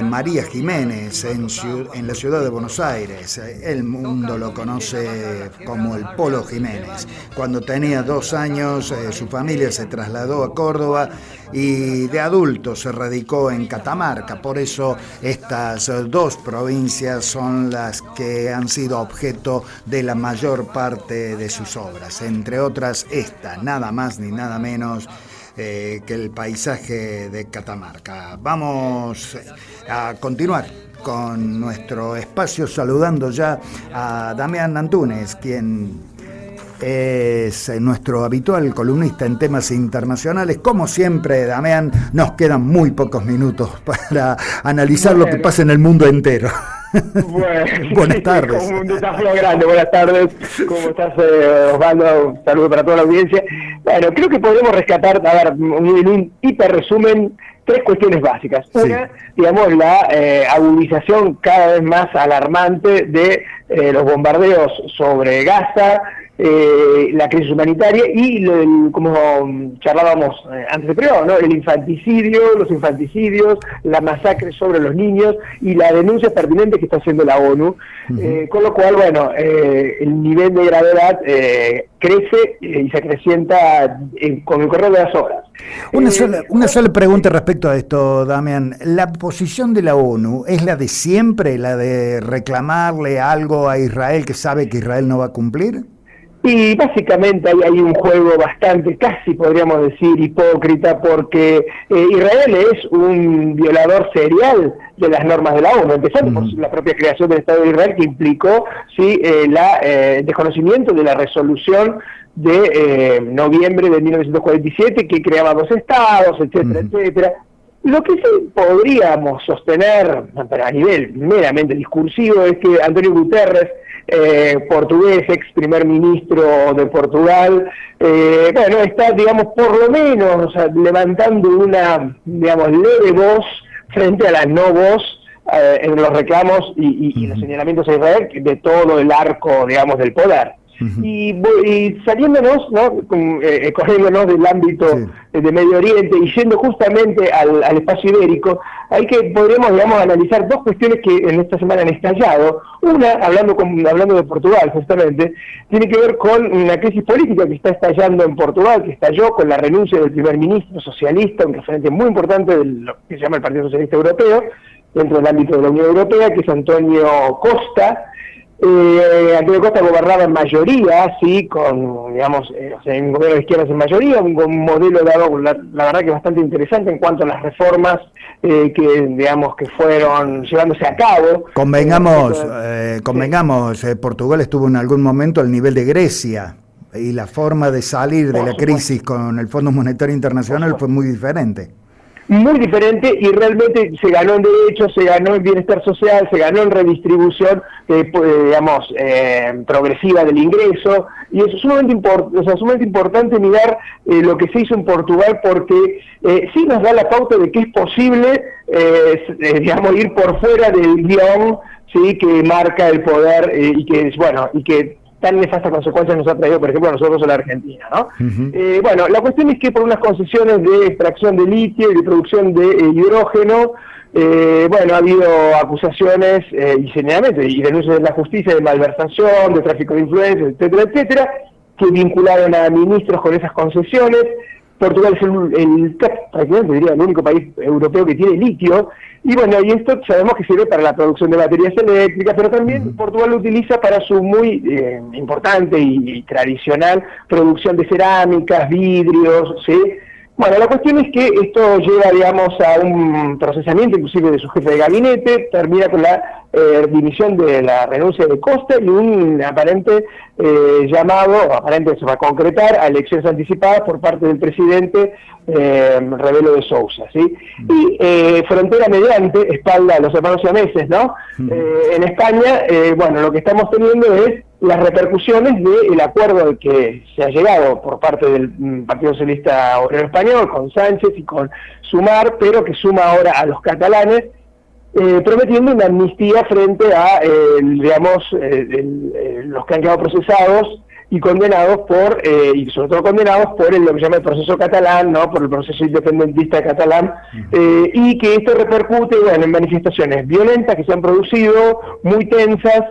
María Jiménez en la ciudad de Buenos Aires. El mundo lo conoce como el Polo Jiménez. Cuando tenía 2 años, su familia se trasladó a Córdoba y de adulto se radicó en Catamarca. Por eso estas 2 provincias son las que han sido objeto de la mayor parte de sus obras. Entre otras, esta, nada más ni nada menos que el paisaje de Catamarca. Vamos a continuar con nuestro espacio saludando ya a Damián Antúnez, quien es nuestro habitual columnista en temas internacionales. Como siempre, Damián, nos quedan muy pocos minutos para analizar lo que pasa en el mundo entero. Buenas tardes. Como un desafío grande. Buenas tardes. ¿Cómo estás, Osvaldo? Un saludo para toda la audiencia. Bueno, creo que podemos rescatar, a ver, en un hiper resumen, 3 cuestiones básicas. Una, digamos, la agudización cada vez más alarmante de los bombardeos sobre Gaza, la crisis humanitaria y como charlábamos antes de periodo, ¿no? El infanticidio, los infanticidios, la masacre sobre los niños y la denuncia pertinente que está haciendo la ONU, con lo cual, bueno, el nivel de gravedad crece y se acrecienta con el correr de las horas. Una sola pregunta respecto a esto, Damián. ¿La posición de la ONU es la de siempre, la de reclamarle algo a Israel que sabe que Israel no va a cumplir? Y básicamente hay un juego bastante, casi podríamos decir, hipócrita, porque Israel es un violador serial de las normas de la ONU, empezando por la propia creación del Estado de Israel, que implicó el desconocimiento de la resolución de noviembre de 1947, que creaba 2 estados, etcétera, etcétera. Lo que sí podríamos sostener, a nivel meramente discursivo, es que António Guterres, portugués, ex primer ministro de Portugal, está, digamos, por lo menos levantando una, digamos, leve voz frente a la no voz en los reclamos y los señalamientos a Israel de todo el arco, digamos, del poder. Y saliéndonos, corriéndonos del ámbito de Medio Oriente y yendo justamente al espacio ibérico, podríamos, digamos, analizar 2 cuestiones que en esta semana han estallado. Una, hablando de Portugal justamente, tiene que ver con una crisis política que está estallando en Portugal, que estalló con la renuncia del primer ministro socialista, un referente muy importante de lo que se llama el Partido Socialista Europeo, dentro del ámbito de la Unión Europea, que es Antonio Costa. Antonio Costa gobernaba en mayoría, sí, con, digamos, en gobierno de izquierdas en mayoría, un modelo dado, la verdad que bastante interesante en cuanto a las reformas que, digamos, que fueron llevándose a cabo. Convengamos, Portugal estuvo en algún momento al nivel de Grecia, y la forma de salir de la crisis con el Fondo Monetario Internacional fue muy diferente. Muy diferente, y realmente se ganó en derechos, se ganó en bienestar social, se ganó en redistribución, digamos, progresiva del ingreso, y eso es sumamente importante mirar lo que se hizo en Portugal, porque sí nos da la pauta de que es posible, digamos, ir por fuera del guión, sí, que marca el poder y que tan nefastas consecuencias nos ha traído, por ejemplo, a nosotros en la Argentina, ¿no? La cuestión es que por unas concesiones de extracción de litio y de producción de hidrógeno, ha habido acusaciones y señalamientos y denuncias de la justicia de malversación, de tráfico de influencias, etcétera, etcétera, que vincularon a ministros con esas concesiones. Portugal es prácticamente diría el único país europeo que tiene litio, y esto sabemos que sirve para la producción de baterías eléctricas, pero también Portugal lo utiliza para su muy importante y tradicional producción de cerámicas, vidrios, ¿sí? Bueno, la cuestión es que esto lleva, digamos, a un procesamiento inclusive de su jefe de gabinete, termina con la dimisión de la renuncia de Costa y un aparente aparente se va a concretar a elecciones anticipadas por parte del presidente Rebelo de Sousa, ¿sí? Y frontera mediante, espalda a los hermanos siameses, ¿no? En España, lo que estamos teniendo es las repercusiones del acuerdo al que se ha llegado por parte del Partido Socialista Obrero Español, con Sánchez y con Sumar, pero que suma ahora a los catalanes, prometiendo una amnistía frente a, los que han quedado procesados y condenados y sobre todo condenados por lo que se llama el proceso catalán, ¿no? Por el proceso independentista catalán, y que esto repercute, en manifestaciones violentas que se han producido, muy tensas,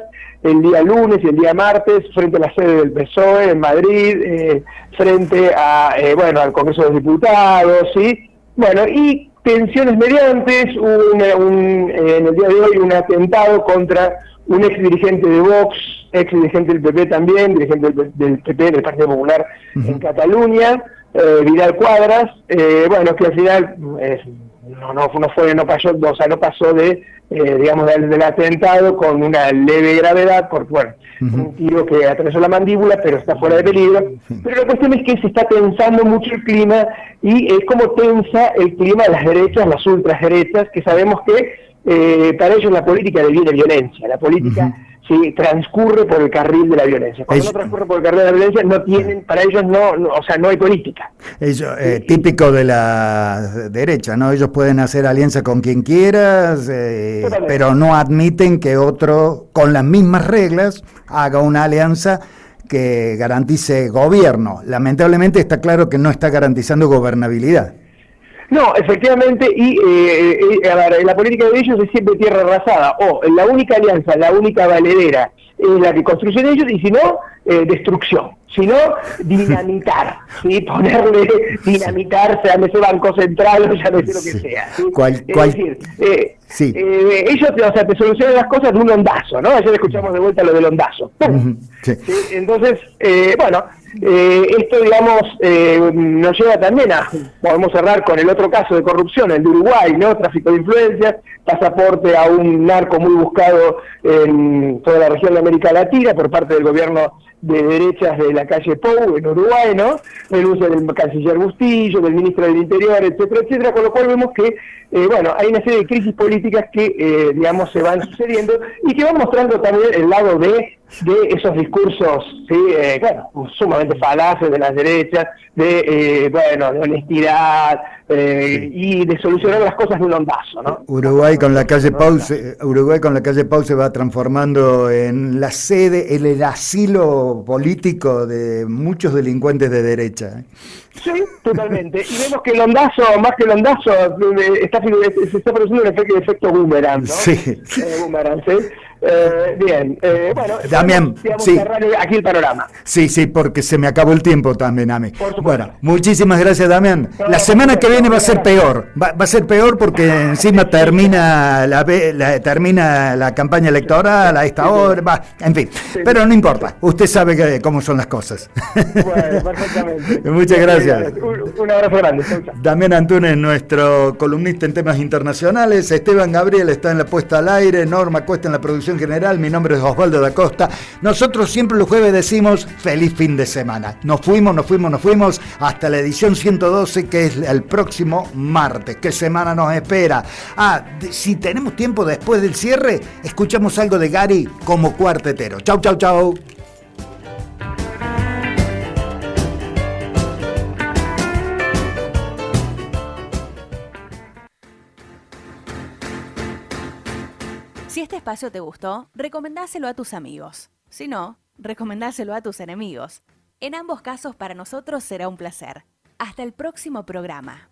el día lunes y el día martes, frente a la sede del PSOE en Madrid, frente a, al Congreso de los Diputados, ¿sí? Y tensiones mediantes, en el día de hoy un atentado contra un ex dirigente de Vox, ex dirigente del PP también, dirigente del PP, del Partido Popular en Cataluña, Vidal Quadras, que al final no pasó del atentado con una leve gravedad, porque un tiro que atravesó la mandíbula, pero está fuera de peligro. Pero la cuestión es que se está tensando mucho el clima, y es como tensa el clima de las derechas, las ultraderechas, que sabemos que para ellos la política deviene violencia, la política transcurre por el carril de la violencia. Cuando no transcurre por el carril de la violencia, no tienen, para ellos no hay política. Típico de la derecha, ¿no? Ellos pueden hacer alianza con quien quieras, pero no admiten que otro, con las mismas reglas, haga una alianza que garantice gobierno. Lamentablemente está claro que no está garantizando gobernabilidad. No, efectivamente, y la política de ellos es siempre tierra arrasada, la única alianza, la única valedera es la que construyen ellos, y si no, destrucción, si no, dinamitar, ¿sí? Ponerle, dinamitar, llámese Banco Central o llámese lo que sea. ¿Sí? Es decir, ellos, o sea, te solucionan las cosas de un ondazo, ¿no? Ayer escuchamos de vuelta lo del ondazo. ¿Sí? Entonces, bueno, esto, digamos, nos lleva también podemos cerrar con el otro caso de corrupción, el de Uruguay, ¿no? Tráfico de influencias, pasaporte a un narco muy buscado en toda la región de América Latina por parte del gobierno de derechas de la calle Pou en Uruguay, ¿no? Renuncia del canciller Bustillo, del ministro del Interior, etcétera, etcétera, con lo cual vemos que, bueno, hay una serie de crisis políticas que, digamos, se van sucediendo y que van mostrando también el lado de esos discursos, ¿sí? Claro, sumamente falaces de las derechas, bueno, de honestidad y de solucionar las cosas de un ondazo, ¿no? Uruguay con la calle Pou se va transformando en la sede, el asilo político de muchos delincuentes de derecha. Sí, totalmente. Y vemos que el ondazo, más que el ondazo, se está produciendo un efecto boomerang, ¿no? Sí. Boomerang, ¿sí? Bien, bueno, Damián, sí. Cerrar aquí el panorama. Sí, porque se me acabó el tiempo también a mí. Bueno, muchísimas gracias, Damián. La semana que viene va a ser peor. Va a ser peor porque encima termina la campaña electoral a esta hora. En fin, pero no importa. Usted sabe cómo son las cosas. Bueno, perfectamente. Muchas gracias. Un abrazo grande. Damián Antunes, nuestro columnista en temas internacionales. Esteban Gabriel está en la puesta al aire. Norma Cuesta en la producción general. Mi nombre es Osvaldo da Costa. Nosotros siempre los jueves decimos feliz fin de semana. Nos fuimos hasta la edición 112, que es el próximo martes. ¿Qué semana nos espera? Si tenemos tiempo después del cierre, escuchamos algo de Gary como cuartetero. Chau. Si este espacio te gustó, recomendáselo a tus amigos. Si no, recomendáselo a tus enemigos. En ambos casos, para nosotros será un placer. Hasta el próximo programa.